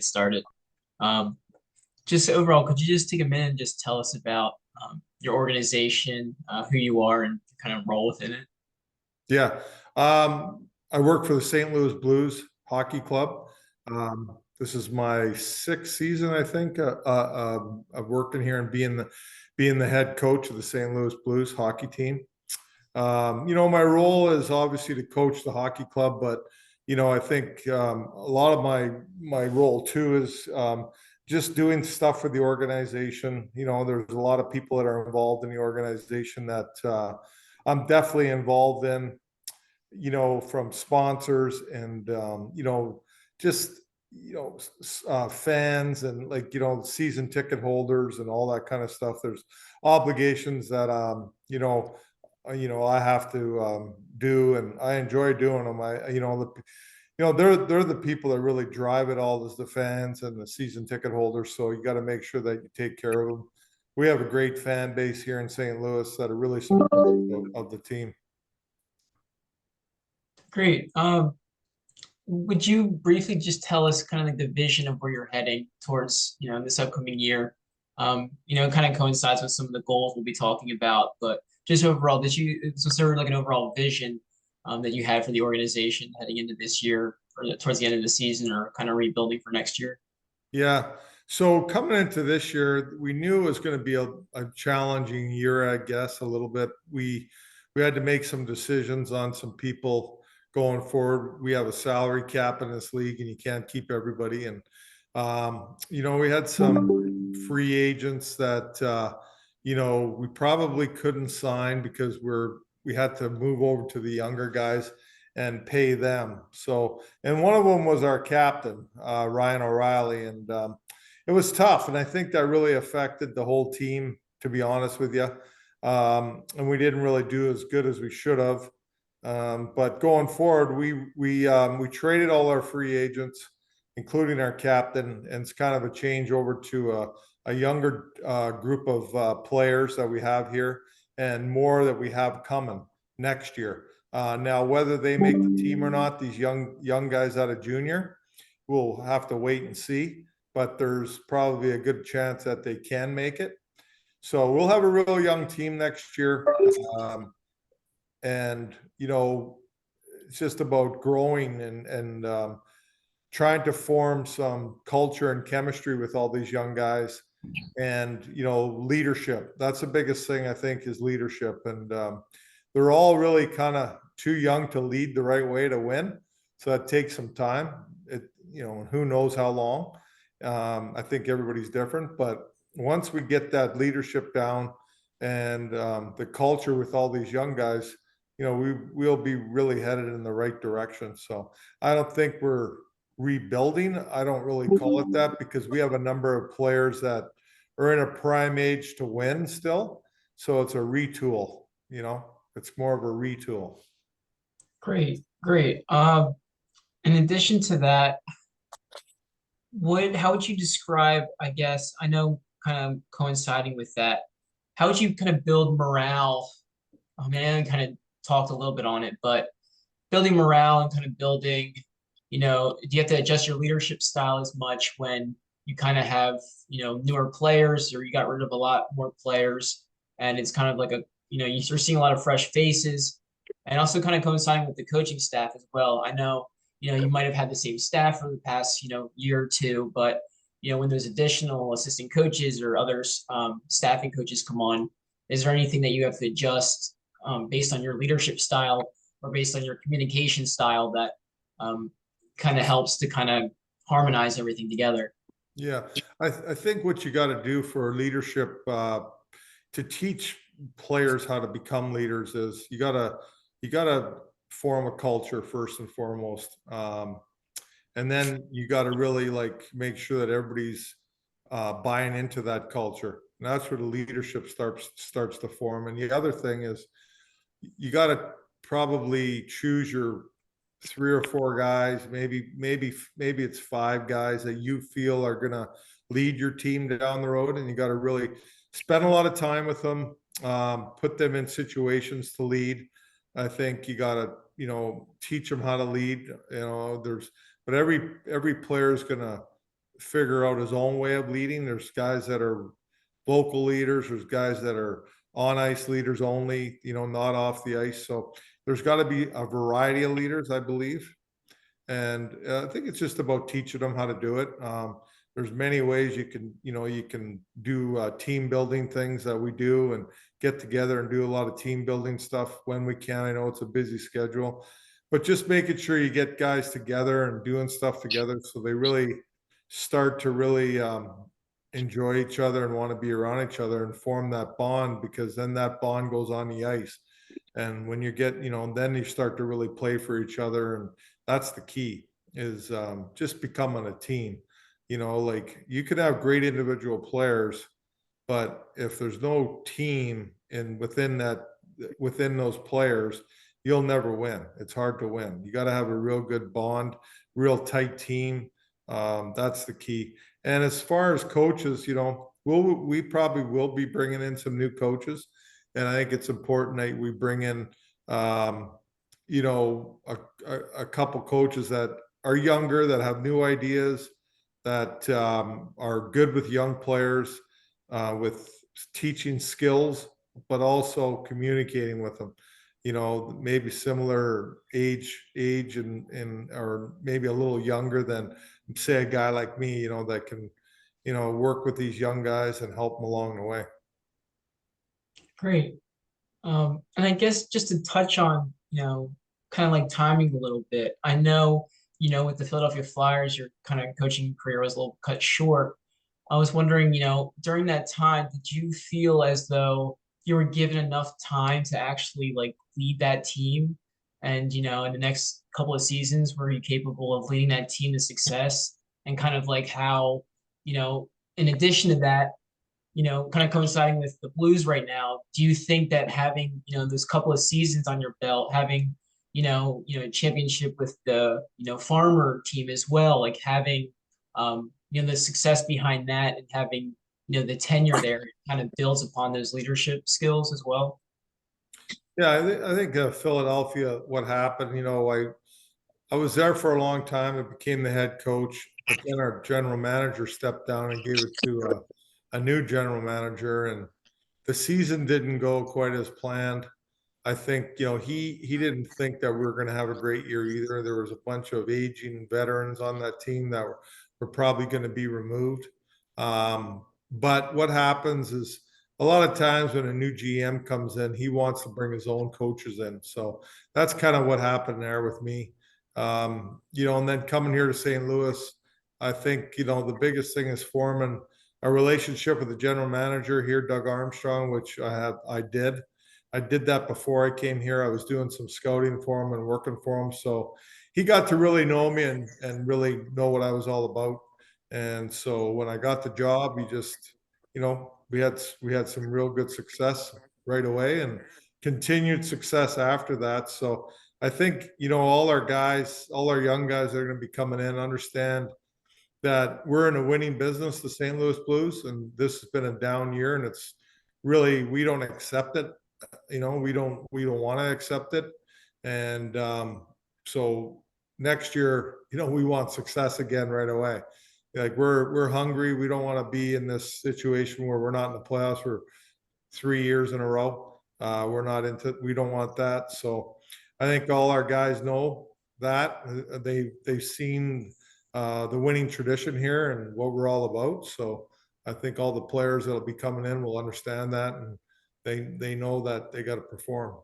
started. Um, just overall, could you just take a minute and just tell us about your organization, who you are, and kind of role within it? Yeah. I work for the St. Louis Blues Hockey Club. This is my sixth season, I think, of working here and being the head coach of the St. Louis Blues hockey team. My role is obviously to coach the hockey club, but I think a lot of my role too is just doing stuff for the organization. There's a lot of people that are involved in the organization that I'm definitely involved in. From sponsors and just fans and season ticket holders and all that kind of stuff. There's obligations that I have to do, and I enjoy doing them. They're the people that really drive it all, is the fans and the season ticket holders. So you got to make sure that you take care of them. We have a great fan base here in St. Louis that are really supportive of the team. Great. Would you briefly just tell us kind of like the vision of where you're heading towards, this upcoming year? It kind of coincides with some of the goals we'll be talking about, but just overall, was there like an overall vision that you had for the organization heading into this year or towards the end of the season or kind of rebuilding for next year? Yeah. So coming into this year, we knew it was going to be a challenging year, I guess, a little bit. We had to make some decisions on some people going forward. We have a salary cap in this league, and you can't keep everybody. And we had some free agents that we probably couldn't sign because we had to move over to the younger guys and pay them. So, and one of them was our captain, Ryan O'Reilly, and it was tough. And I think that really affected the whole team, to be honest with you. And we didn't really do as good as we should have. But going forward, we traded all our free agents, including our captain, and it's kind of a change over to a younger group of players that we have here, and more that we have coming next year. Now, whether they make the team or not, these young guys out of junior, we'll have to wait and see. But there's probably a good chance that they can make it. So we'll have a real young team next year. And it's just about growing and trying to form some culture and chemistry with all these young guys, and leadership. That's the biggest thing, I think, is leadership. And they're all really kind of too young to lead the right way to win, so that takes some time. Who knows how long. I think everybody's different, but once we get that leadership down and the culture with all these young guys, we'll be really headed in the right direction. So I don't think we're rebuilding. I don't really call it that, because we have a number of players that are in a prime age to win still. So it's a retool, it's more of a retool. Great, great. In addition to that, how would you describe, I guess, I know kind of coinciding with that, how would you kind of build morale? I mean, I kind of talked a little bit on it, but building morale and kind of building, do you have to adjust your leadership style as much when you kind of have, newer players, or you got rid of a lot more players, and it's kind of like you're seeing a lot of fresh faces, and also kind of coinciding with the coaching staff as well. I know, you might have had the same staff for the past, year or two, but when those additional assistant coaches or others, staffing coaches come on, is there anything that you have to adjust based on your leadership style or based on your communication style that kind of helps to kind of harmonize everything together? Yeah, I think what you got to do for leadership, to teach players how to become leaders, is you gotta form a culture first and foremost, and then you got to really make sure that everybody's buying into that culture. And that's where the leadership starts to form. And the other thing is, you got to probably choose your three or four guys, maybe it's five guys that you feel are going to lead your team down the road, and you got to really spend a lot of time with them, put them in situations to lead. I think you got to teach them how to lead. But every player is going to figure out his own way of leading. There's guys that are vocal leaders. There's guys that are on ice leaders only, not off the ice. So there's got to be a variety of leaders, I believe. And I think it's just about teaching them how to do it. There's many ways you can do team building things that we do and get together and do a lot of team building stuff when we can. I know it's a busy schedule, but just making sure you get guys together and doing stuff together so they really start to really enjoy each other and want to be around each other and form that bond, because then that bond goes on the ice. And when you get, then you start to really play for each other. And that's the key, is just becoming a team. Like, you could have great individual players, but if there's no team within those players, you'll never win. It's hard to win. You got to have a real good bond, real tight team. That's the key. And as far as coaches, we probably will be bringing in some new coaches, and I think it's important that we bring in, a couple coaches that are younger, that have new ideas, that are good with young players, with teaching skills, but also communicating with them. Maybe similar age and or maybe a little younger than, say, a guy like me, that can, work with these young guys and help them along the way. Great. And I guess just to touch on, kind of like timing a little bit. I know, with the Philadelphia Flyers, your kind of coaching career was a little cut short. I was wondering, during that time, did you feel as though you were given enough time to actually like lead that team? And, in the next couple of seasons, were you capable of leading that team to success? And kind of like how, in addition to that, kind of coinciding with the Blues right now, do you think that having, those couple of seasons on your belt, having, a championship with the, farmer team as well, like having, the success behind that and having, the tenure there, it kind of builds upon those leadership skills as well? Yeah, I think Philadelphia, what happened, I was there for a long time and became the head coach, but then our general manager stepped down and gave it to a new general manager, and the season didn't go quite as planned. I think, he didn't think that we were going to have a great year either. There was a bunch of aging veterans on that team that were probably going to be removed. But what happens is, a lot of times when a new GM comes in, he wants to bring his own coaches in. So that's kind of what happened there with me. And then coming here to St. Louis, I think, the biggest thing is forming a relationship with the general manager here, Doug Armstrong, which I did. I did that before I came here. I was doing some scouting for him and working for him. So he got to really know me and really know what I was all about. And so when I got the job, he just, we had some real good success right away and continued success after that. So I think, all our guys, all our young guys that are going to be coming in, understand that we're in a winning business, the St. Louis Blues, and this has been a down year, and it's really, we don't accept it. We don't want to accept it. And so next year, we want success again right away. Like, we're hungry. We don't want to be in this situation where we're not in the playoffs for 3 years in a row. We don't want that. So I think all our guys know that. They've seen the winning tradition here and what we're all about. So I think all the players that'll be coming in will understand that, and they know that they got to perform.